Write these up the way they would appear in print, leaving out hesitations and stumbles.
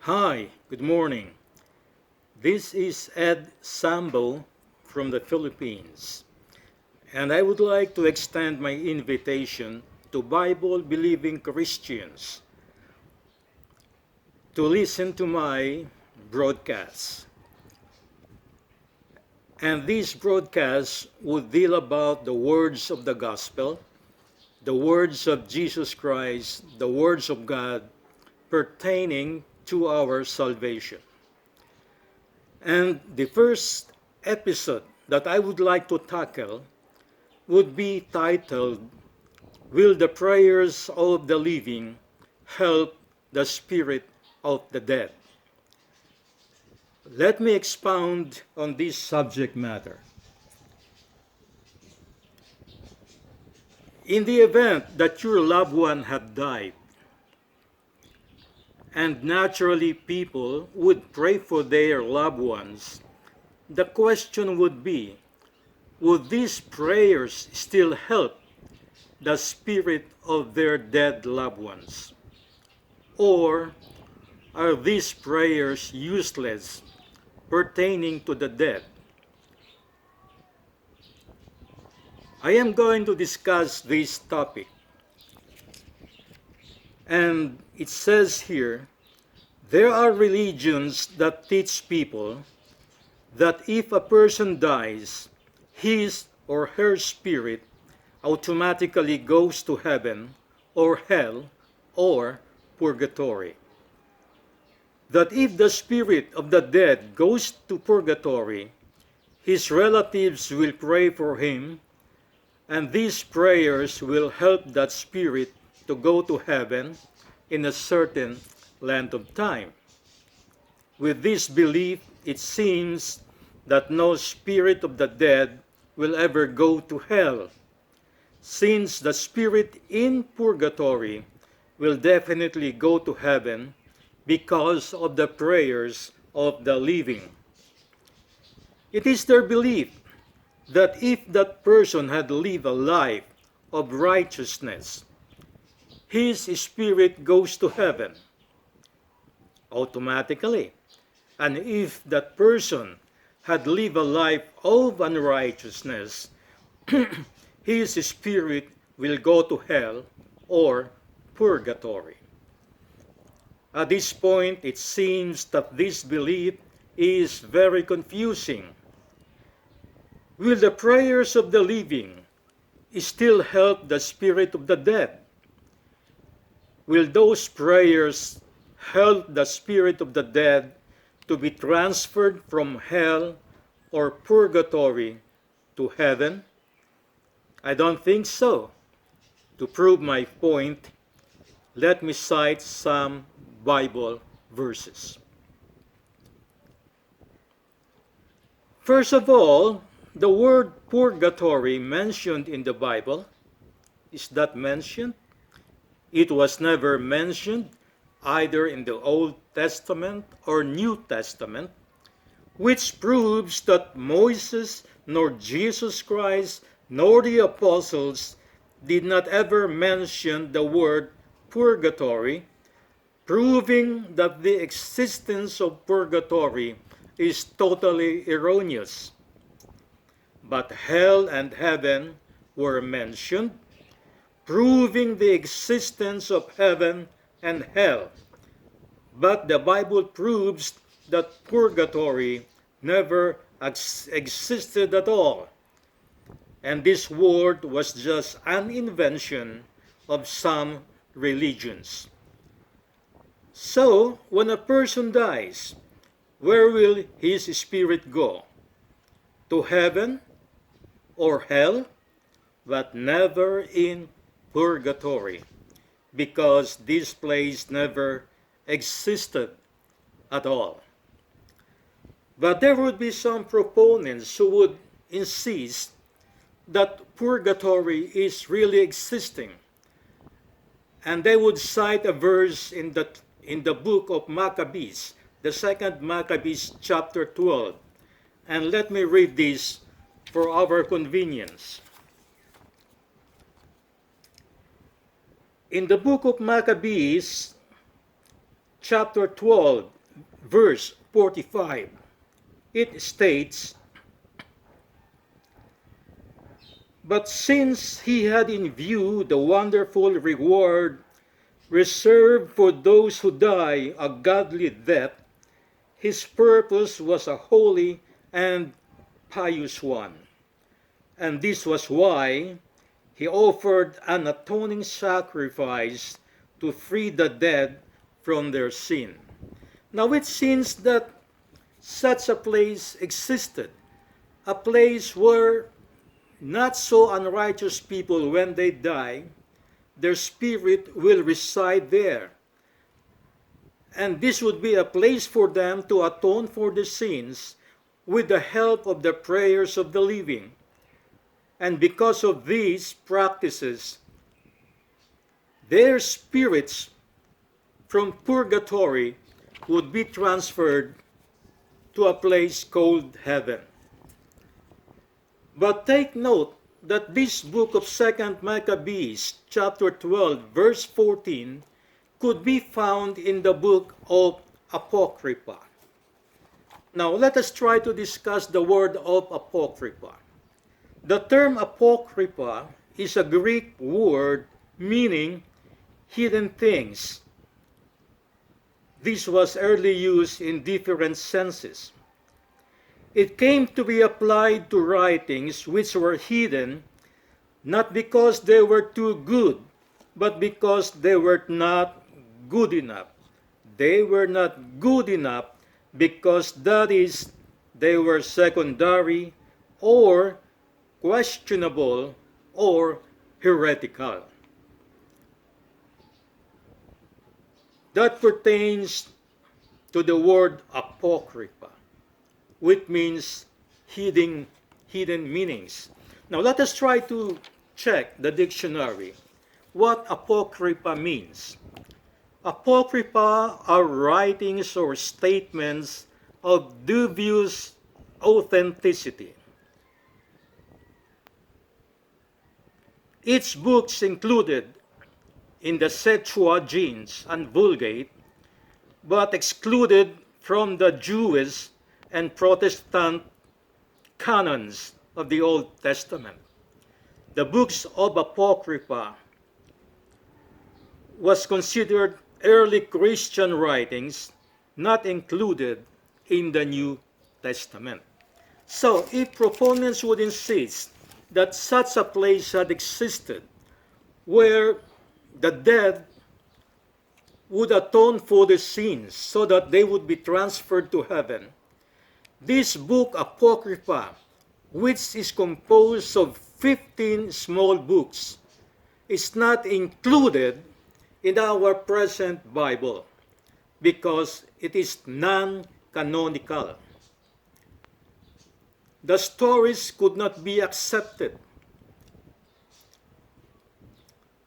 Hi, good morning. This is Ed Sambo from the Philippines, and I would like to extend my invitation to Bible believing Christians to listen to my broadcasts. And these broadcasts would deal about the words of the gospel, the words of Jesus Christ, the words of God pertaining to our salvation. And the first episode that I would like to tackle would be titled, Will the Prayers of the Living Help the Spirit of the Dead? Let me expound on this subject matter. In the event that your loved one had died, and naturally people would pray for their loved ones, the question would be, would these prayers still help the spirit of their dead loved ones? Or are these prayers useless pertaining to the dead? I am going to discuss this topic. And it says here, there are religions that teach people that if a person dies, his or her spirit automatically goes to heaven or hell or purgatory. That if the spirit of the dead goes to purgatory, his relatives will pray for him, and these prayers will help that spirit to go to heaven in a certain length of time. With this belief, it seems that no spirit of the dead will ever go to hell, since the spirit in purgatory will definitely go to heaven because of the prayers of the living. It is their belief that if that person had lived a life of righteousness, his spirit goes to heaven automatically. And if that person had lived a life of unrighteousness, his spirit will go to hell or purgatory. At this point, it seems that this belief is very confusing. Will the prayers of the living still help the spirit of the dead? Will those prayers help the spirit of the dead to be transferred from hell or purgatory to heaven? I don't think so. To prove my point, let me cite some Bible verses. First of all, the word purgatory mentioned in the Bible, is that mentioned? It was never mentioned either in the Old Testament or New Testament, which proves that Moses nor Jesus Christ nor the apostles did not ever mention the word purgatory, proving that the existence of purgatory is totally erroneous. But hell and heaven were mentioned, proving the existence of heaven and hell. But the Bible proves that purgatory never existed at all. And this word was just an invention of some religions. So, when a person dies, where will his spirit go? To heaven or hell? But never in purgatory, because this place never existed at all. But there would be some proponents who would insist that purgatory is really existing. And they would cite a verse in the book of Maccabees, the second Maccabees chapter 12. And let me read this for our convenience. In the book of Maccabees, chapter 12, verse 45. It states, "But since he had in view the wonderful reward reserved for those who die a godly death, his purpose was a holy and pious one. And this was why he offered an atoning sacrifice to free the dead from their sin." Now it seems that such a place existed, a place where not so unrighteous people, when they die, their spirit will reside there. And this would be a place for them to atone for the sins with the help of the prayers of the living. And because of these practices, their spirits from purgatory would be transferred to a place called heaven. But take note that this book of 2nd Maccabees, chapter 12, verse 14, could be found in the book of Apocrypha. Now let us try to discuss the word of Apocrypha. The term Apocrypha is a Greek word meaning hidden things. This was early used in different senses. It came to be applied to writings which were hidden, not because they were too good, but because they were not good enough. They were not good enough because, that is, they were secondary or questionable or heretical. That pertains to the word Apocrypha, which means hidden meanings. Now let us try to check the dictionary what Apocrypha means. Apocrypha are writings or statements of dubious authenticity. Its books included in the Septuagint and Vulgate, but excluded from the Jewish and Protestant canons of the Old Testament. The books of Apocrypha was considered early Christian writings, not included in the New Testament. So, if proponents would insist that such a place had existed where the dead would atone for the sins so that they would be transferred to heaven, this book Apocrypha, which is composed of 15 small books, is not included in our present Bible because it is non-canonical. The stories could not be accepted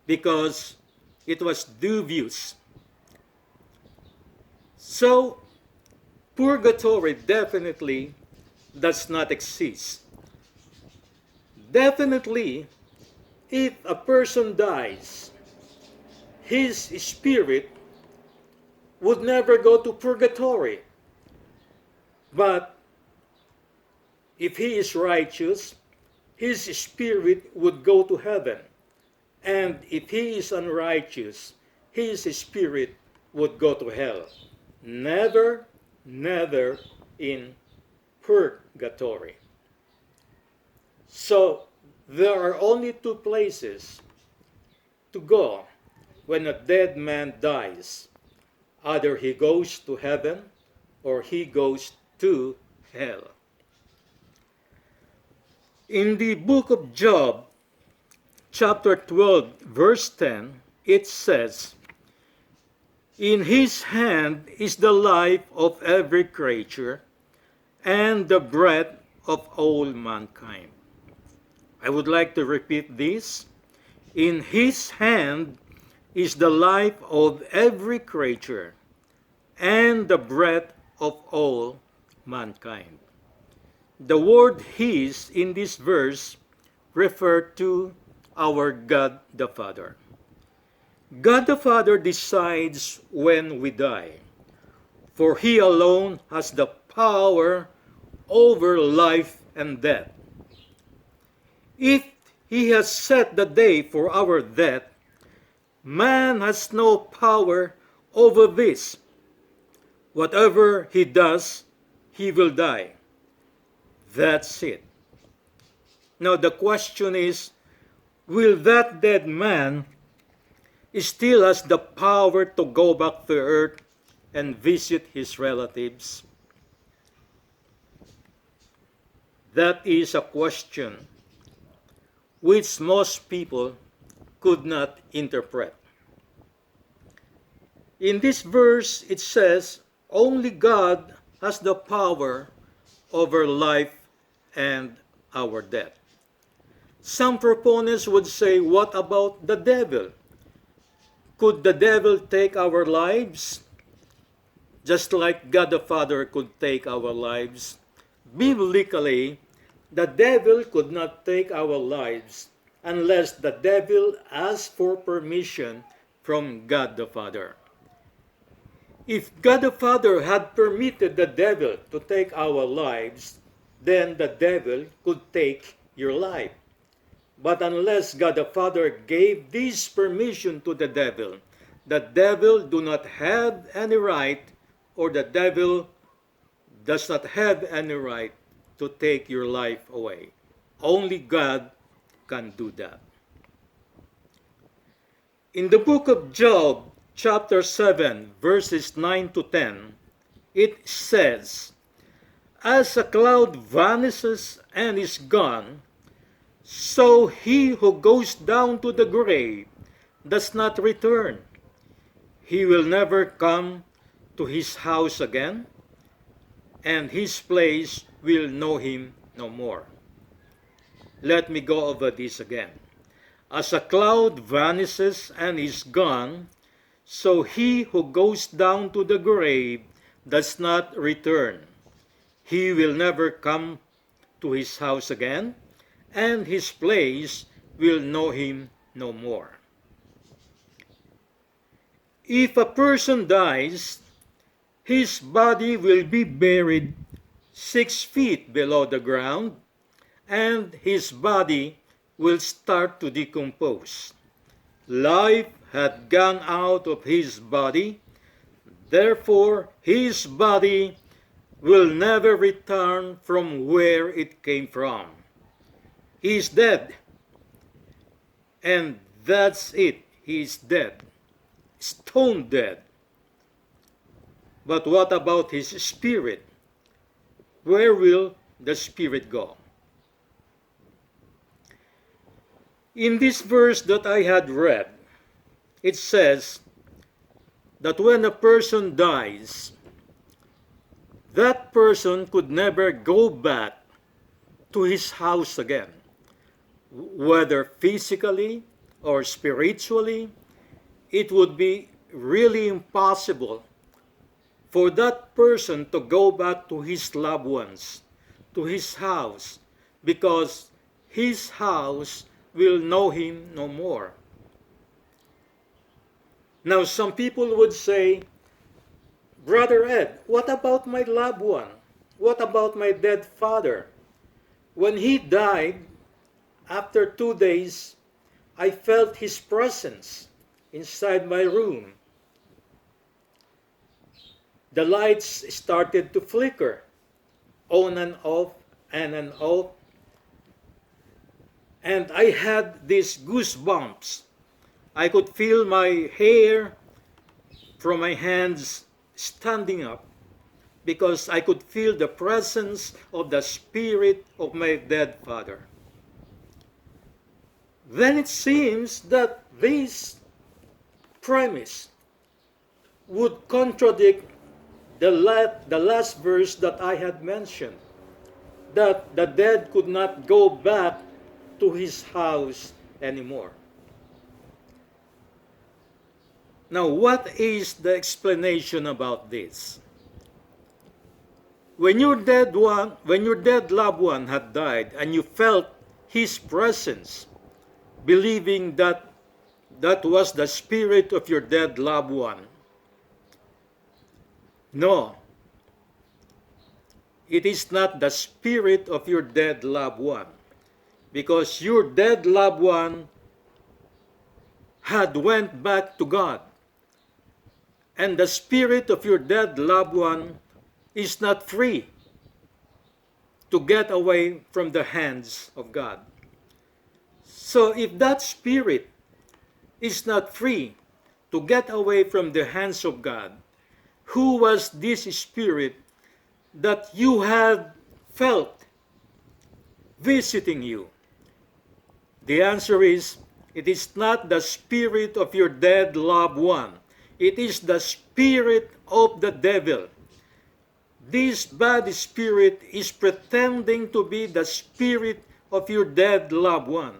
because it was dubious. So, purgatory definitely does not exist. Definitely, if a person dies, his spirit would never go to purgatory. But if he is righteous, his spirit would go to heaven. And if he is unrighteous, his spirit would go to hell. Never in purgatory. So, there are only two places to go when a dead man dies. Either he goes to heaven or he goes to hell. In the book of Job, chapter 12, verse 10, it says, "In his hand is the life of every creature, and the breath of all mankind." I would like to repeat this. In his hand is the life of every creature, and the breath of all mankind. The word his in this verse refers to our God the Father. God the Father decides when we die. for he alone has the power over life and death. If he has set the day for our death, man has no power over this. Whatever he does, he will die. That's it. Now the question is, will that dead man still has the power to go back to earth and visit his relatives? That is a question which most people could not interpret. In this verse, it says, only God has the power over life and our death. Some proponents would say, what about the devil? Could the devil take our lives? Just like God the Father could take our lives. Biblically, the devil could not take our lives unless the devil asked for permission from God the Father. If God the Father had permitted the devil to take our lives, then the devil could take your life. But unless God the Father gave this permission to the devil do not have any right, or the devil does not have any right to take your life away. Only God can do that. In the book of Job, chapter 7, verses 9 to 10, it says, as a cloud vanishes and is gone, so he who goes down to the grave does not return. He will never come to his house again, and his place will know him no more. Let me go over this again. As a cloud vanishes and is gone, so he who goes down to the grave does not return. He will never come to his house again, and his place will know him no more. If a person dies, his body will be buried 6 feet below the ground, and his body will start to decompose. Life had gone out of his body, therefore his body will never return from where it came from. He is dead, and that's it. He is dead, stone dead. But what about his spirit? Where will the spirit go? In this verse that I had read, it says that when a person dies, that person could never go back to his house again, whether physically or spiritually. It would be really impossible for that person to go back to his loved ones, to his house, because his house will know him no more. Now, some people would say, Brother Ed, what about my loved one? What about my dead father? When he died, after 2 days, I felt his presence inside my room. The lights started to flicker, on and off, and off. And I had these goosebumps. I could feel my hair from my hands standing up because I could feel the presence of the spirit of my dead father. Then it seems that this premise would contradict the last verse that I had mentioned, that the dead could not go back to his house anymore. Now, what is the explanation about this? When your dead loved one had died and you felt his presence, believing that that was the spirit of your dead loved one, No, it is not the spirit of your dead loved one, because your dead loved one had went back to God, and the spirit of your dead loved one is not free to get away from the hands of God. So if that spirit is not free to get away from the hands of God, who was this spirit that you had felt visiting you? The answer is, it is not the spirit of your dead loved one. It is the spirit of the devil. This bad spirit is pretending to be the spirit of your dead loved one.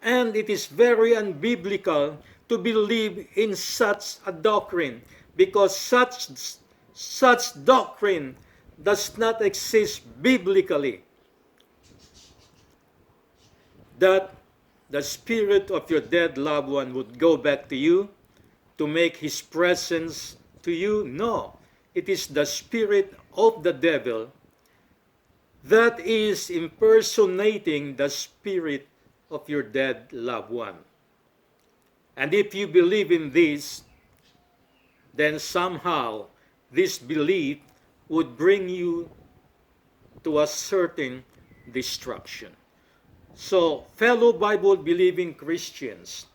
And it is very unbiblical to believe in such a doctrine, because such doctrine does not exist biblically. That the spirit of your dead loved one would go back to you to make his presence to you. No, it is the spirit of the devil that is impersonating the spirit of your dead loved one. And if you believe in this, then somehow this belief would bring you to a certain destruction. So, fellow Bible-believing Christians,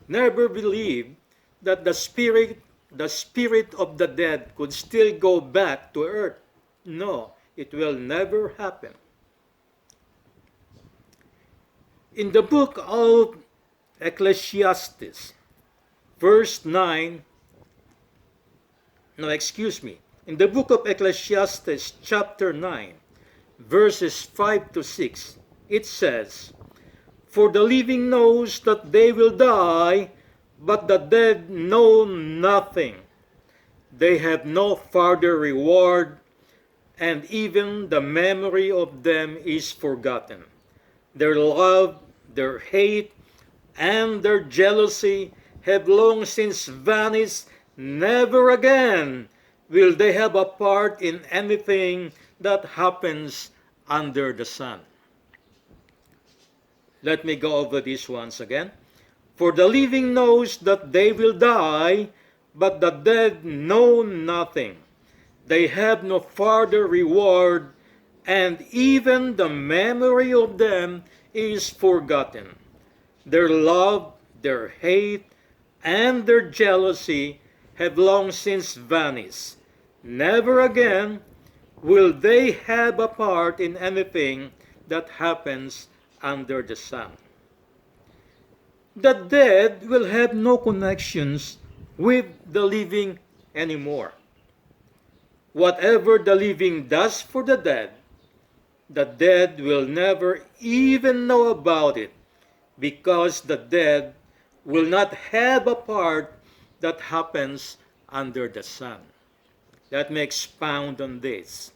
never believe that the spirit of the dead could still go back to earth. No, it will never happen. In the book of Ecclesiastes, in the book of Ecclesiastes chapter 9, verses 5 to 6, it says, "For the living knows that they will die, but the dead know nothing. They have no further reward, and even the memory of them is forgotten. Their love, their hate, and their jealousy have long since vanished. Never again will they have a part in anything that happens under the sun." Let me go over this once again. "For the living knows that they will die, but the dead know nothing. They have no further reward, and even the memory of them is forgotten. Their love, their hate, and their jealousy have long since vanished. Never again will they have a part in anything that happens under the sun." The dead will have no connections with the living anymore. Whatever the living does for the dead will never even know about it, because the dead will not have a part that happens under the sun. Let me expound on this.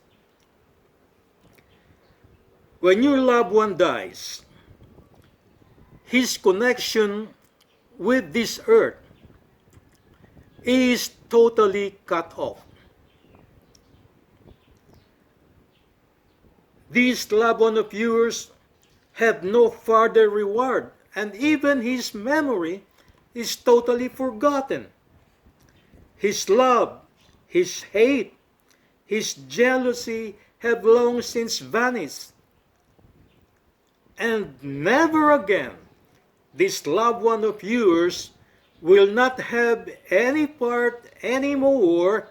When your loved one dies, his connection with this earth is totally cut off. These loved one of yours have no further reward, and even his memory is totally forgotten. His love, his hate, his jealousy have long since vanished. And never again, this loved one of yours will not have any part anymore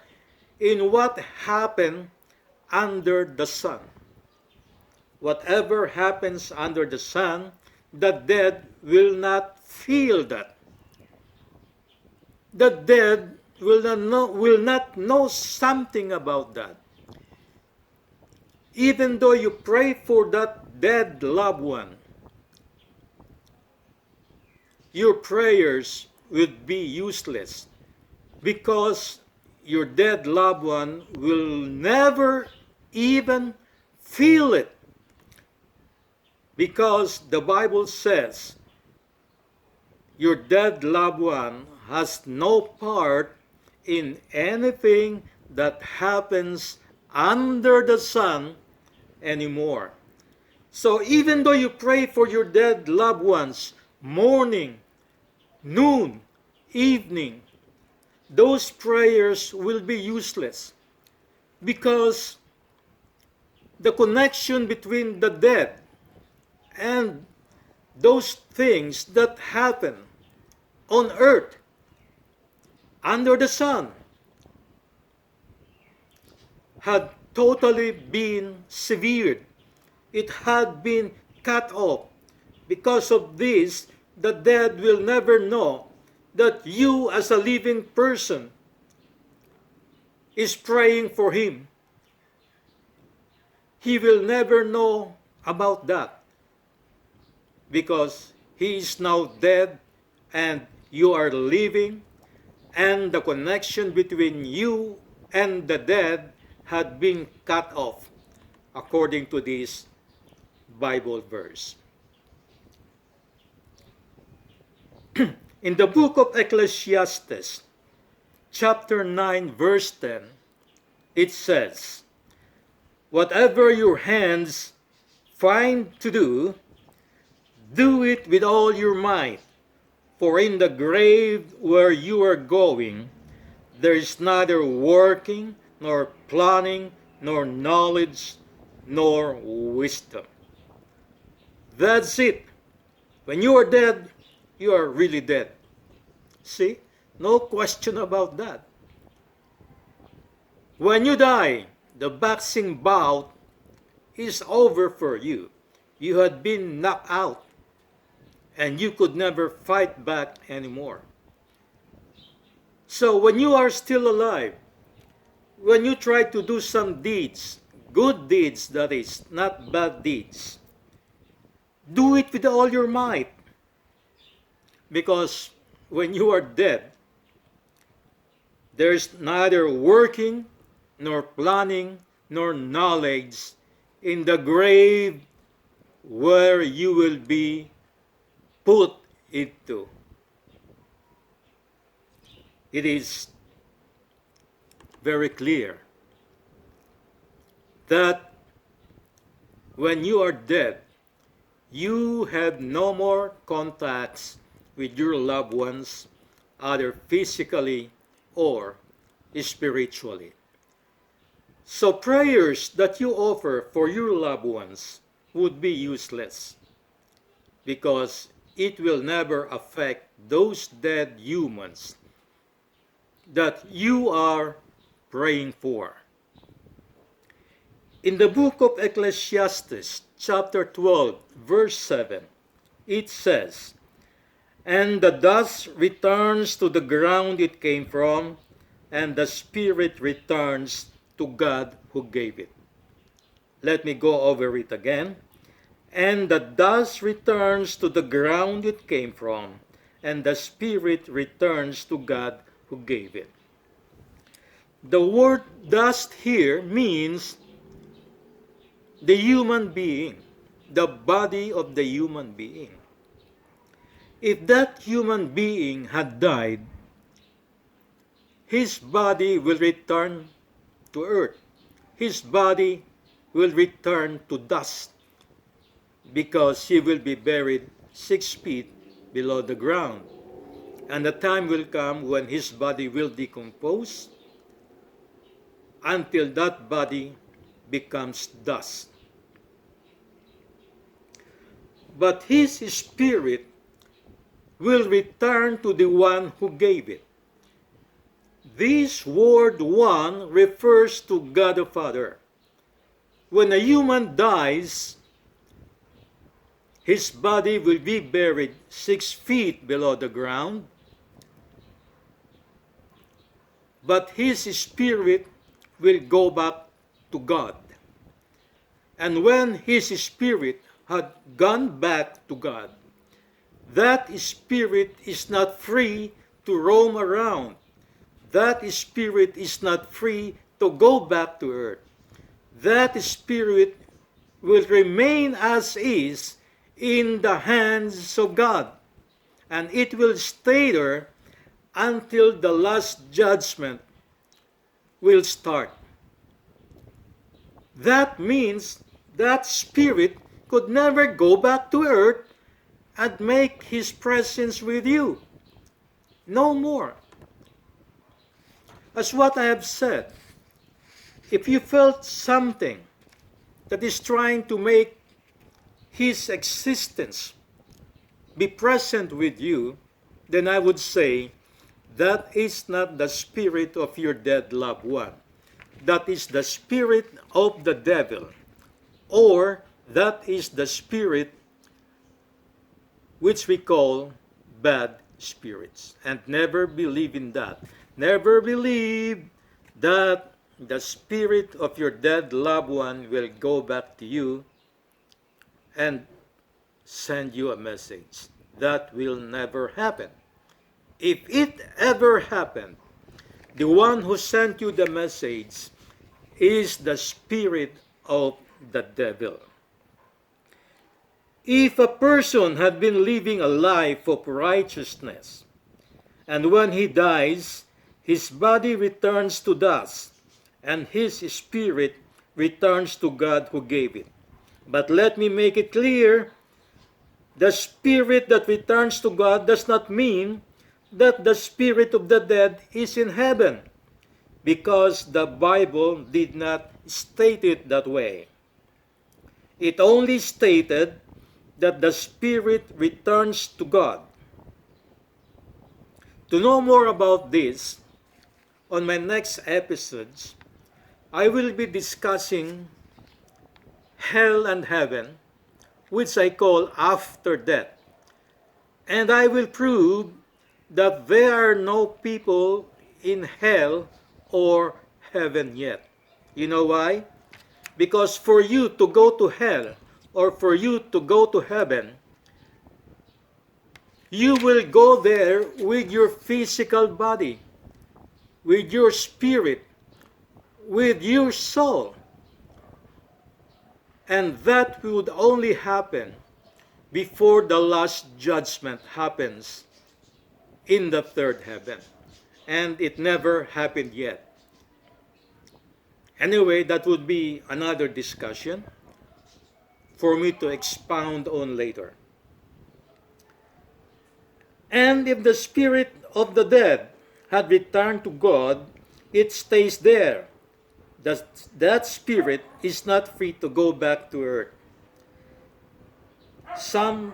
in what happened under the sun. Whatever happens under the sun, the dead will not feel that. The dead will not know something about that. Even though you pray for that dead loved one, your prayers would be useless, because your dead loved one will never even feel it. Because the Bible says your dead loved one has no part in anything that happens under the sun anymore. So even though you pray for your dead loved ones, morning, noon, evening, those prayers will be useless because the connection between the dead and those things that happen on earth under the sun had totally been severed. It had been cut off. Because of this, the dead will never know that you as a living person is praying for him. He will never know about that because he is now dead and you are living, and the connection between you and the dead had been cut off according to this Bible verse. In the book of Ecclesiastes, chapter 9, verse 10, it says, "Whatever your hands find to do, do it with all your might, for in the grave where you are going, there is neither working, nor planning, nor knowledge, nor wisdom." That's it. When you are dead, you are really dead. See? No question about that. When you die, the boxing bout is over for you. You had been knocked out and you could never fight back anymore. So when you are still alive, when you try to do some deeds, good deeds that is, not bad deeds, do it with all your might. Because when you are dead, there is neither working, nor planning, nor knowledge in the grave where you will be put into. It is very clear that when you are dead, you have no more contacts with your loved ones, either physically or spiritually. So prayers that you offer for your loved ones would be useless because it will never affect those dead humans that you are praying for. In the book of Ecclesiastes, chapter 12, verse 7, it says, "And the dust returns to the ground it came from, and the spirit returns to God who gave it." Let me go over it again. "And the dust returns to the ground it came from, and the spirit returns to God who gave it." The word dust here means the human being, the body of the human being. If that human being had died, his body will return to earth. His body will return to dust because he will be buried 6 feet below the ground. And the time will come when his body will decompose until that body becomes dust. But his spirit will return to the one who gave it. This word "one" refers to God the Father. When a human dies, his body will be buried 6 feet below the ground, but his spirit will go back to God. And when his spirit had gone back to God, that spirit is not free to roam around. That spirit is not free to go back to earth. That spirit will remain as is in the hands of God. And it will stay there until the last judgment will start. That means that spirit could never go back to earth and make his presence with you. No more. As what I have said, if you felt something that is trying to make his existence be present with you, then I would say that is not the spirit of your dead loved one. That is the spirit of the devil, or that is the spirit which we call bad spirits. And never believe in that. Never believe that the spirit of your dead loved one will go back to you and send you a message. That will never happen. If it ever happened, the one who sent you the message is the spirit of the devil. If a person had been living a life of righteousness, and when he dies, his body returns to dust, and his spirit returns to God who gave it. But let me make it clear, the spirit that returns to God does not mean that the spirit of the dead is in heaven, because the Bible did not state it that way. It only stated that the spirit returns to God. To know more about this, on my next episodes, I will be discussing hell and heaven, which I call after death. And I will prove that there are no people in hell or heaven yet. You know why? Because for you to go to hell or for you to go to heaven, you will go there with your physical body, with your spirit, with your soul. And that would only happen before the last judgment happens in the third heaven. And it never happened yet. Anyway, that would be another discussion for me to expound on later. And if the spirit of the dead had returned to God, it stays there. That spirit is not free to go back to earth. Some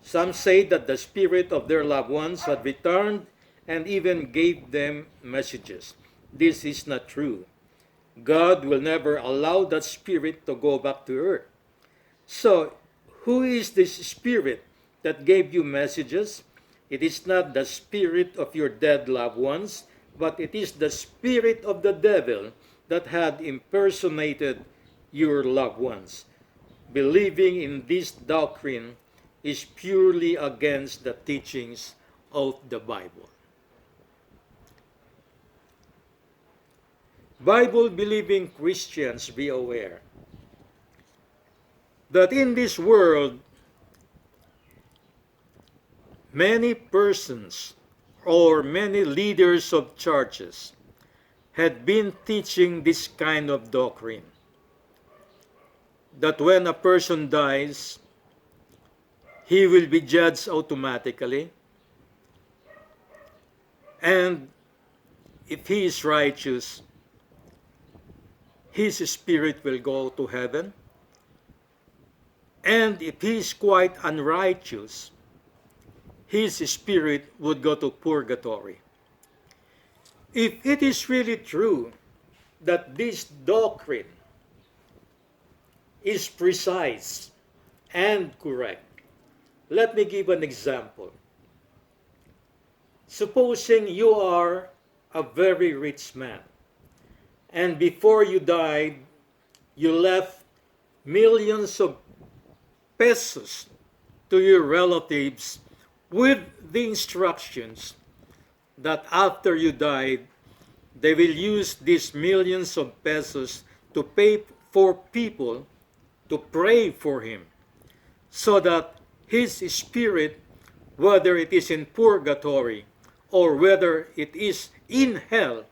say that the spirit of their loved ones had returned and even gave them messages. This is not true. God will never allow that spirit to go back to earth. So, who is this spirit that gave you messages? It is not the spirit of your dead loved ones, but it is the spirit of the devil that had impersonated your loved ones. Believing in this doctrine is purely against the teachings of the Bible. Bible-believing Christians, be aware that in this world, many persons or many leaders of churches had been teaching this kind of doctrine, that when a person dies, he will be judged automatically, and if he is righteous, his spirit will go to heaven, and if he is quite unrighteous, his spirit would go to purgatory. If it is really true that this doctrine is precise and correct, let me give an example. Supposing you are a very rich man, and before you died, you left millions of pesos to your relatives with the instructions that after you died, they will use these millions of pesos to pay for people to pray for him, so that his spirit, whether it is in purgatory or whether it is in hell,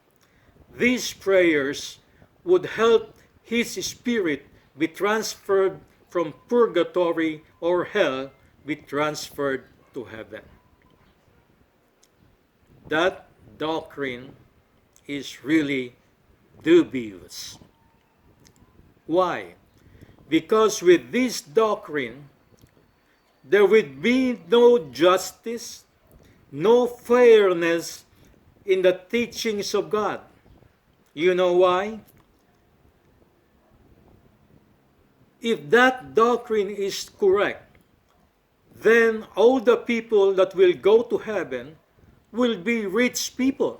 these prayers would help his spirit be transferred from purgatory or hell, be transferred to heaven. That doctrine is really dubious. Why? Because with this doctrine, there would be no justice, no fairness in the teachings of God. You know why? If that doctrine is correct, then all the people that will go to heaven will be rich people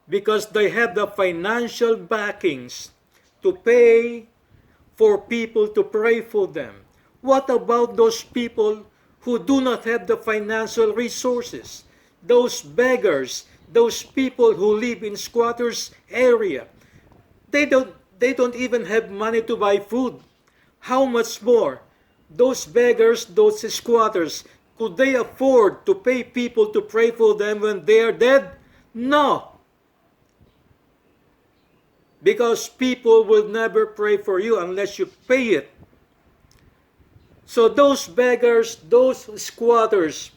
because they have the financial backings to pay for people to pray for them. What about those people who do not have the financial resources? Those beggars, those people who live in squatters area. They don't even have money to buy food. How much more? Those beggars, those squatters, could they afford to pay people to pray for them when they are dead? No. Because people will never pray for you unless you pay it. So those beggars, those squatters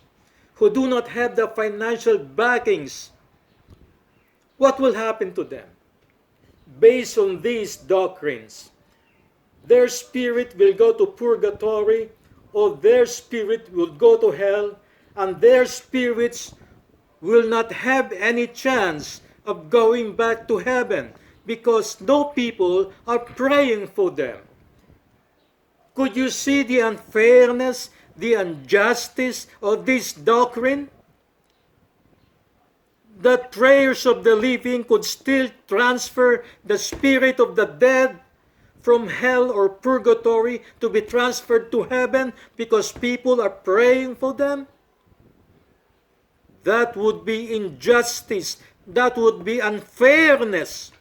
who do not have the financial backings, what will happen to them? Based on these doctrines, their spirit will go to purgatory, or their spirit will go to hell, and their spirits will not have any chance of going back to heaven because no people are praying for them. Could you see the unfairness, the injustice of this doctrine? That prayers of the living could still transfer the spirit of the dead from hell or purgatory to be transferred to heaven because people are praying for them? That would be injustice. That would be unfairness.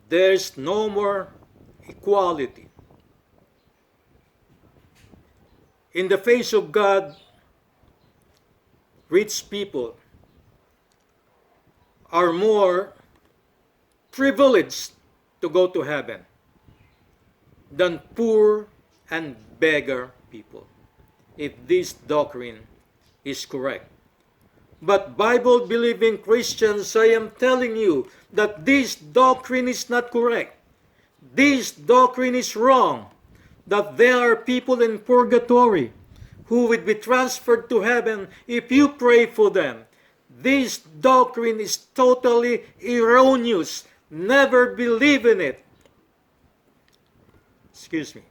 There's no more equality. In the face of God, rich people are more privileged to go to heaven than poor and beggar people, if this doctrine is correct. But Bible-believing Christians, I am telling you that this doctrine is not correct. This doctrine is wrong, that there are people in purgatory who will be transferred to heaven if you pray for them. This doctrine is totally erroneous. Never believe in it. Excuse me.